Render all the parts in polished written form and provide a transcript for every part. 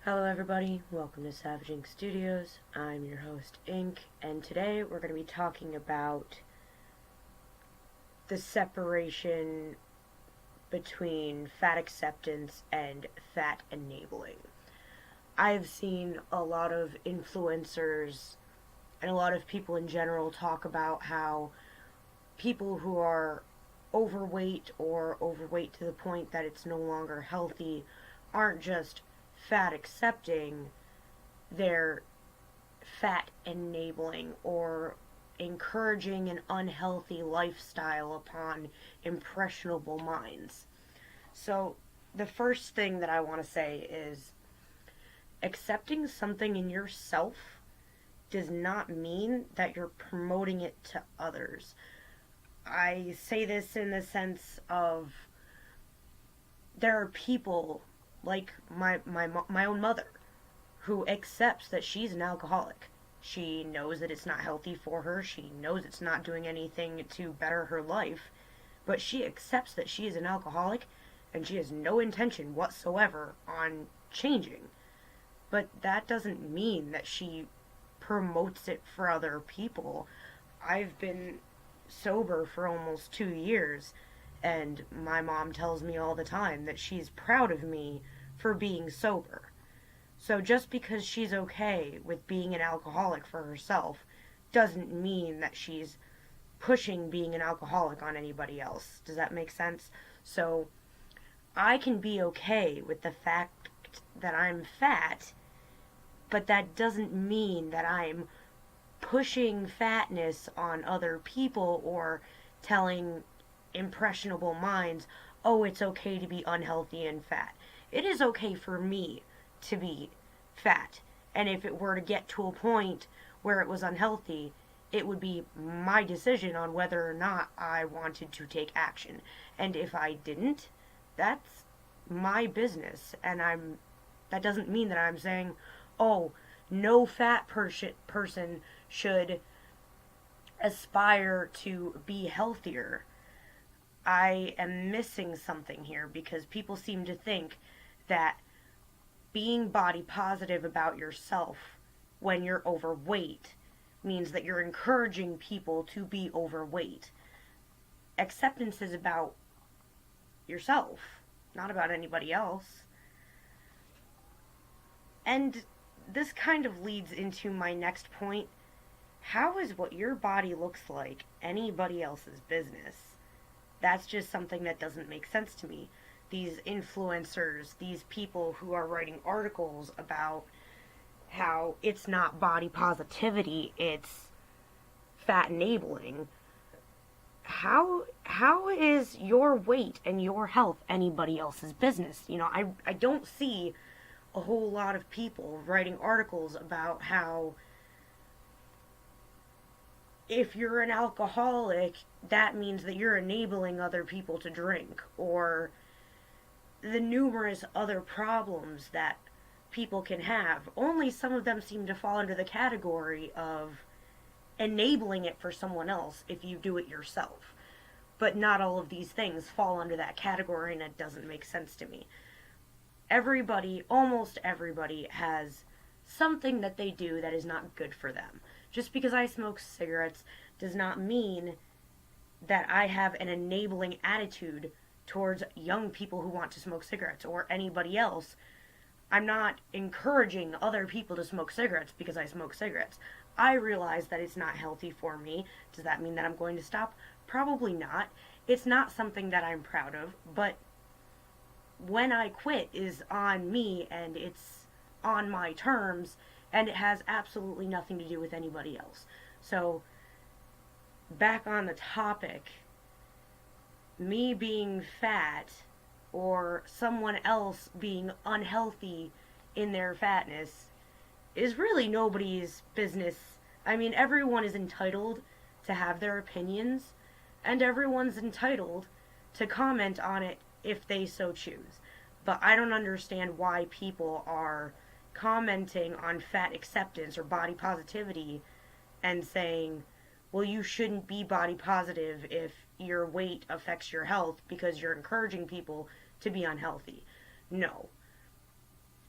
Hello everybody, welcome to Savage Ink Studios. I'm your host Ink, and today we're going to be talking about the separation between fat acceptance and fat enabling. I've seen a lot of influencers and a lot of people in general talk about how people who are overweight or overweight to the point that it's no longer healthy aren't just fat accepting, they're fat enabling or encouraging an unhealthy lifestyle upon impressionable minds. So, the first thing that I want to say is accepting something in yourself does not mean that you're promoting it to others. I say this in the sense of there are people like my own mother who accepts that she's an alcoholic. She knows that it's not healthy for her. She knows it's not doing anything to better her life, but she accepts that she is an alcoholic and she has no intention whatsoever on changing. But that doesn't mean that she promotes it for other people. I've been sober for almost 2 years, and my mom tells me all the time that she's proud of me for being sober. So just because she's okay with being an alcoholic for herself doesn't mean that she's pushing being an alcoholic on anybody else. Does that make sense? So I can be okay with the fact that I'm fat, but that doesn't mean that I'm pushing fatness on other people or telling impressionable minds, oh, it's okay to be unhealthy and fat. It is okay for me to be fat. And if it were to get to a point where it was unhealthy, it would be my decision on whether or not I wanted to take action. And if I didn't, that's my business. And that doesn't mean that I'm saying, oh, no fat person should aspire to be healthier. I am missing something here because people seem to think that being body positive about yourself when you're overweight means that you're encouraging people to be overweight. Acceptance is about yourself, not about anybody else. And this kind of leads into my next point. How is what your body looks like anybody else's business? That's just something that doesn't make sense to me. These influencers, these people who are writing articles about how it's not body positivity, it's fat enabling. How is your weight and your health anybody else's business? I don't see a whole lot of people writing articles about how if you're an alcoholic, that means that you're enabling other people to drink, or the numerous other problems that people can have. Only some of them seem to fall under the category of enabling it for someone else if you do it yourself. But not all of these things fall under that category, and it doesn't make sense to me. Everybody, almost everybody, has something that they do that is not good for them. Just because I smoke cigarettes does not mean that I have an enabling attitude towards young people who want to smoke cigarettes or anybody else. I'm not encouraging other people to smoke cigarettes because I smoke cigarettes. I realize that it's not healthy for me. Does that mean that I'm going to stop? Probably not. It's not something that I'm proud of, but when I quit is on me and it's on my terms, and it has absolutely nothing to do with anybody else. So, back on the topic, me being fat or someone else being unhealthy in their fatness is really nobody's business. I mean, everyone is entitled to have their opinions, and everyone's entitled to comment on it if they so choose. But I don't understand why people are commenting on fat acceptance or body positivity and saying, well, you shouldn't be body positive if your weight affects your health because you're encouraging people to be unhealthy. No.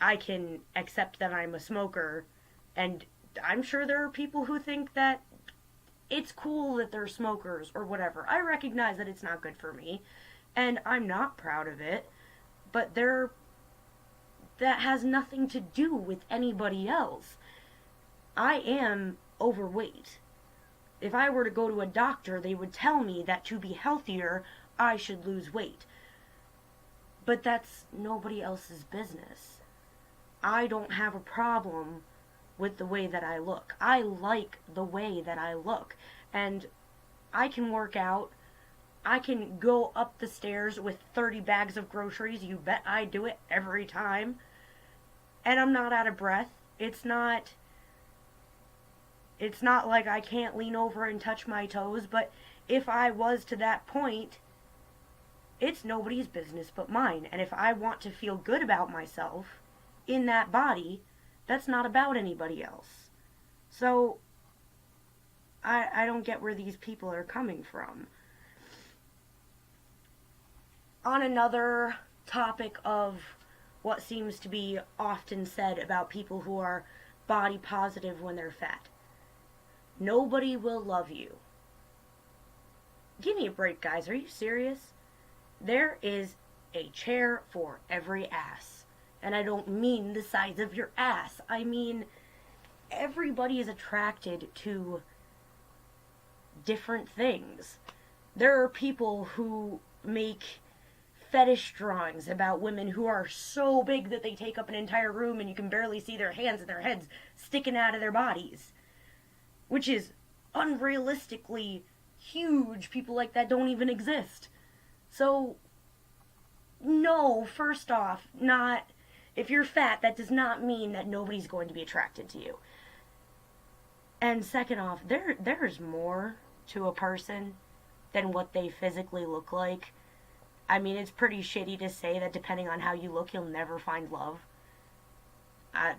I can accept that I'm a smoker, and I'm sure there are people who think that it's cool that they're smokers or whatever. I recognize that it's not good for me, and I'm not proud of it, but that has nothing to do with anybody else. I am overweight. If I were to go to a doctor, they would tell me that to be healthier, I should lose weight. But that's nobody else's business. I don't have a problem with the way that I look. I like the way that I look. And I can work out. I can go up the stairs with 30 bags of groceries. You bet I do it every time. And I'm not out of breath. It's not like I can't lean over and touch my toes, but if I was to that point, it's nobody's business but mine. And if I want to feel good about myself in that body, that's not about anybody else. So I don't get where these people are coming from. On another topic of what seems to be often said about people who are body positive when they're fat. Nobody will love you. Give me a break, guys. Are you serious? There is a chair for every ass. And I don't mean the size of your ass. I mean, everybody is attracted to different things. There are people who make fetish drawings about women who are so big that they take up an entire room and you can barely see their hands and their heads sticking out of their bodies, which is unrealistically huge. People like that don't even exist. So, no, first off, not, if you're fat, that does not mean that nobody's going to be attracted to you. And second off, there's more to a person than what they physically look like. I mean, it's pretty shitty to say that depending on how you look, you'll never find love. I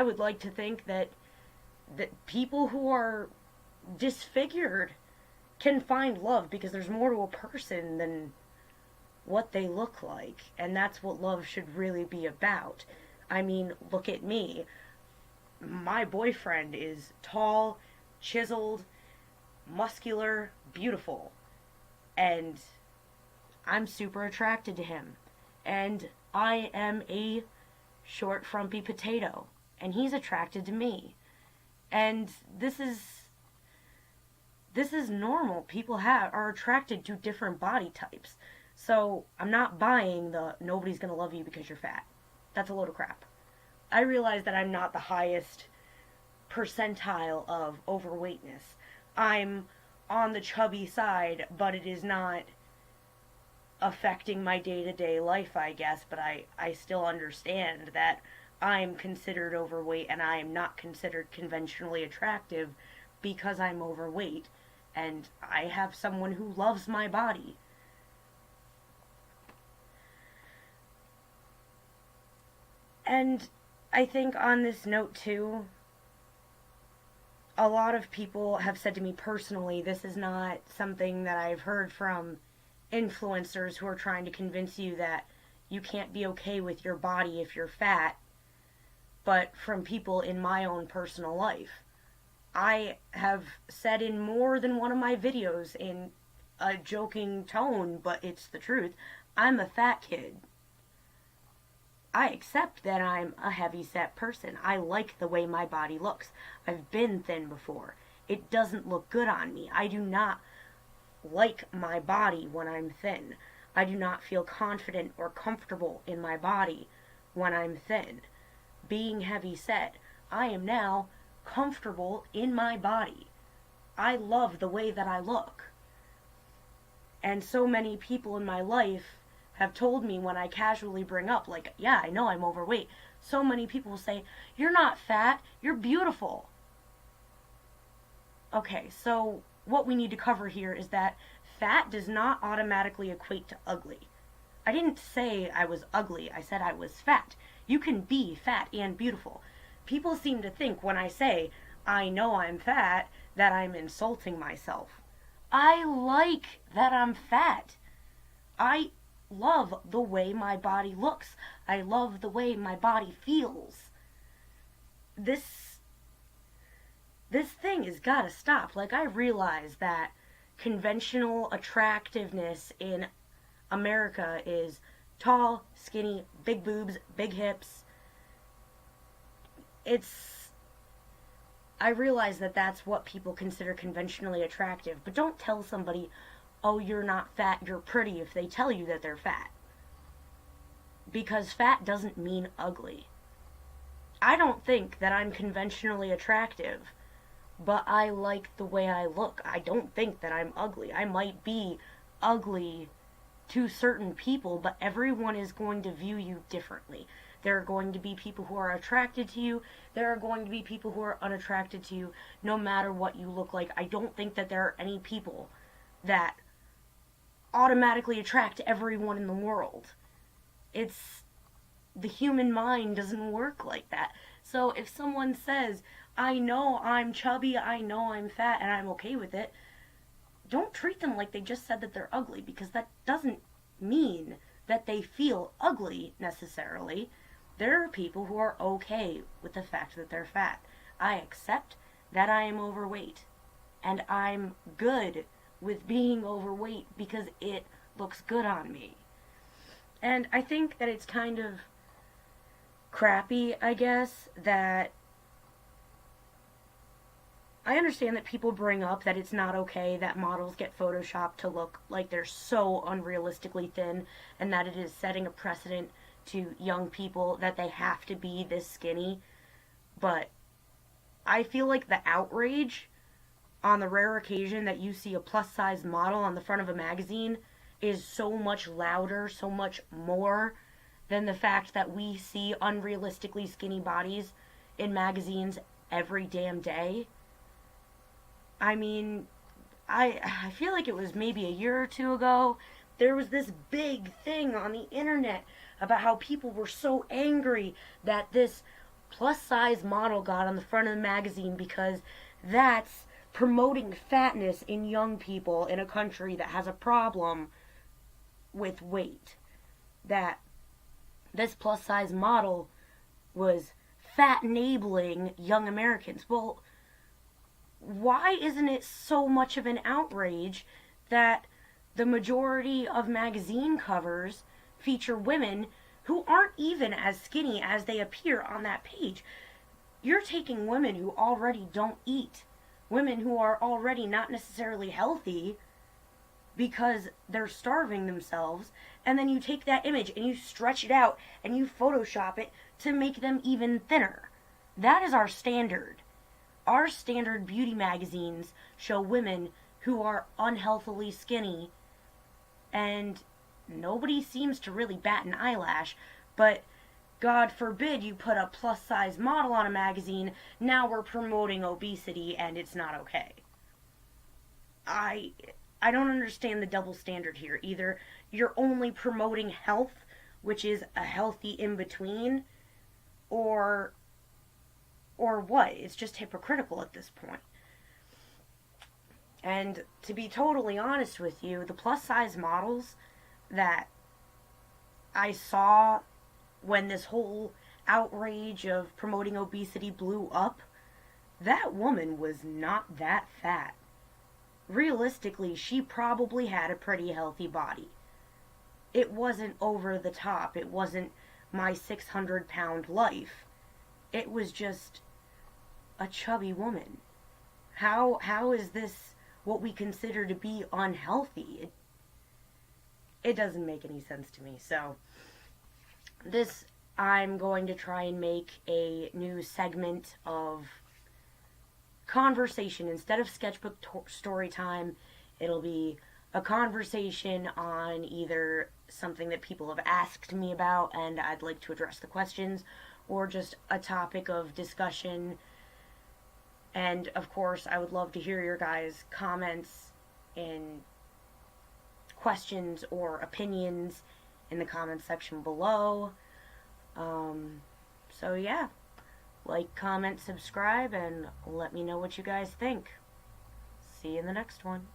would like to think that people who are disfigured can find love because there's more to a person than what they look like. And that's what love should really be about. I mean, look at me. My boyfriend is tall, chiseled, muscular, beautiful. And I'm super attracted to him. And I am a short, frumpy potato. And he's attracted to me. And this is normal. People are attracted to different body types. So I'm not buying the nobody's gonna love you because you're fat. That's a load of crap. I realize that I'm not the highest percentile of overweightness. I'm on the chubby side, but it is not affecting my day-to-day life, I guess. But I still understand that I'm considered overweight and I am not considered conventionally attractive because I'm overweight. And I have someone who loves my body. And I think on this note too, a lot of people have said to me personally, this is not something that I've heard from influencers who are trying to convince you that you can't be okay with your body if you're fat, but from people in my own personal life. I have said in more than one of my videos in a joking tone, but it's the truth, I'm a fat kid. I accept that I'm a heavy-set person. I like the way my body looks. I've been thin before. It doesn't look good on me. I do not like my body when I'm thin. I do not feel confident or comfortable in my body when I'm thin. Being heavy-set, I am now comfortable in my body. I love the way that I look. And so many people in my life have told me when I casually bring up, like, yeah, I know I'm overweight. So many people say, you're not fat, you're beautiful. Okay, so what we need to cover here is that fat does not automatically equate to ugly. I didn't say I was ugly, I said I was fat. You can be fat and beautiful. People seem to think when I say, I know I'm fat, that I'm insulting myself. I like that I'm fat. love the way my body looks. I love the way my body feels. This this thing has got to stop. Like, I realize that conventional attractiveness in America is tall, skinny, big boobs, big hips. It's I realize that that's what people consider conventionally attractive, but don't tell somebody, "Oh, you're not fat, you're pretty," if they tell you that they're fat. Because fat doesn't mean ugly. I don't think that I'm conventionally attractive, but I like the way I look. I don't think that I'm ugly. I might be ugly to certain people, but everyone is going to view you differently. There are going to be people who are attracted to you. There are going to be people who are unattracted to you, no matter what you look like. I don't think that there are any people that automatically attract everyone in the world. It's The human mind doesn't work like that. So if someone says, "I know I'm chubby, I know I'm fat, and I'm okay with it," don't treat them like they just said that they're ugly, because that doesn't mean that they feel ugly necessarily. There are people who are okay with the fact that they're fat. I accept that I am overweight, and I'm good with being overweight because it looks good on me. And I think that it's kind of crappy, I guess, that I understand that people bring up that it's not okay that models get photoshopped to look like they're so unrealistically thin, and that it is setting a precedent to young people that they have to be this skinny. But I feel like the outrage on the rare occasion that you see a plus size model on the front of a magazine is so much louder, so much more than the fact that we see unrealistically skinny bodies in magazines every damn day. I mean, I feel like it was maybe a year or two ago, there was this big thing on the internet about how people were so angry that this plus size model got on the front of the magazine because that's promoting fatness in young people in a country that has a problem with weight. That this plus size model was fat enabling young Americans. Well, why isn't it so much of an outrage that the majority of magazine covers feature women who aren't even as skinny as they appear on that page? You're taking women who already don't eat, women who are already not necessarily healthy because they're starving themselves, and then you take that image and you stretch it out and you Photoshop it to make them even thinner. That is our standard. Our standard beauty magazines show women who are unhealthily skinny, and nobody seems to really bat an eyelash, but God forbid you put a plus size model on a magazine, now we're promoting obesity and it's not okay. I I don't understand the double standard here. Either you're only promoting health, which is a healthy in between, or what? It's just hypocritical at this point. And to be totally honest with you, the plus size models that I saw when this whole outrage of promoting obesity blew up, that woman was not that fat. Realistically, she probably had a pretty healthy body. It wasn't over the top. It wasn't my 600-pound life. It was just a chubby woman. How is this what we consider to be unhealthy? It doesn't make any sense to me. So this, I'm going to try and make a new segment of conversation. Instead of sketchbook story time, it'll be a conversation on either something that people have asked me about and I'd like to address the questions, or just a topic of discussion. And of course, I would love to hear your guys' comments and questions or opinions in the comments section below. So yeah, like, comment, subscribe, and let me know what you guys think. See you in the next one.